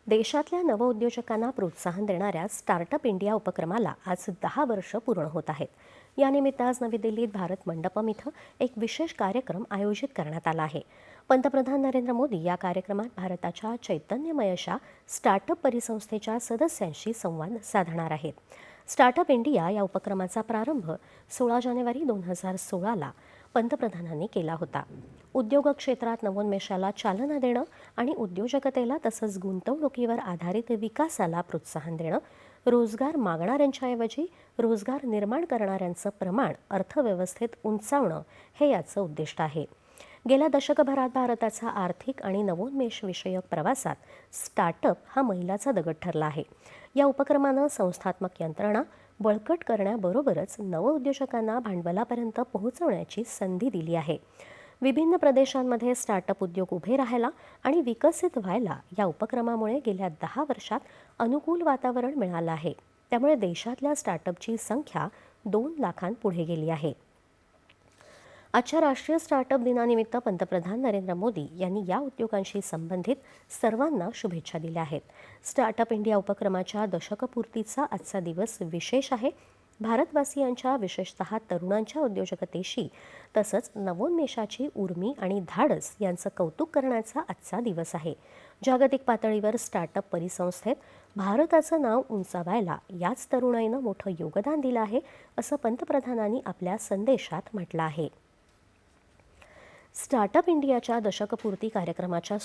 देशातल्या नवउद्योजकांना प्रोत्साहन देणाऱ्या स्टार्टअप इंडिया उपक्रमाला आज 10 वर्ष पूर्ण होत आहेत. यानिमित्त आज नवी दिल्लीत भारत मंडपम इथं एक विशेष कार्यक्रम आयोजित करण्यात आला आहे. पंतप्रधान नरेंद्र मोदी या कार्यक्रमात भारताच्या चैतन्यमय अशा स्टार्टअप परिसंस्थेच्या सदस्यांशी संवाद साधणार आहेत. स्टार्टअप इंडिया या उपक्रमाचा प्रारंभ 16 जानेवारी 2016ला पंतप्रधानांनी केला होता. उद्योग क्षेत्रात नवोन्मेषाला चालना देणं आणि उद्योजकतेला तसंच गुंतवणुकीवर आधारित विकासाला प्रोत्साहन देणं, रोजगार मागणाऱ्यांच्याऐवजी रोजगार निर्माण करणाऱ्यांचं प्रमाण अर्थव्यवस्थेत उंचावणं हे याचं उद्दिष्ट आहे. गेल्या दशकभरात भारताचा आर्थिक आणि नवोन्मेष विषयक प्रवासात स्टार्टअप हा मैलाचा दगड ठरला आहे. या उपक्रमानं संस्थात्मक यंत्रणा बळकट करण्याबरोबरच नवउद्योजकांना भांडवलापर्यंत पोहोचवण्याची संधी दिली आहे. विभिन्न प्रदेशांमध्ये स्टार्टअप उद्योग उभे राहायला आणि विकसित व्हायला या उपक्रमामुळे गेल्या 10 वर्षात अनुकूल वातावरण मिळालं आहे. त्यामुळे देशातल्या स्टार्टअपची संख्या 2 लाखांपुढे गेली आहे. आजच्या राष्ट्रीय स्टार्टअप दिनानिमित्त पंतप्रधान नरेंद्र मोदी यांनी या उद्योगांशी संबंधित सर्वांना शुभेच्छा दिल्या आहेत. स्टार्टअप इंडिया उपक्रमाच्या दशकपूर्तीचा आजचा दिवस विशेष आहे. भारतवासियांच्या विशेषतः तरुणांच्या उद्योजकतेशी तसंच नवोन्मेषाची उर्मी आणि धाडस यांचं कौतुक करण्याचा आजचा दिवस आहे. जागतिक पातळीवर स्टार्टअप परिसंस्थेत भारताचं नाव उंचावायला याच तरुणाईनं मोठं योगदान दिलं आहे, असं पंतप्रधानांनी आपल्या संदेशात म्हटलं आहे. स्टार्टअप इंडियाच्या दशकपूर्ती कार्यक्रमाच्या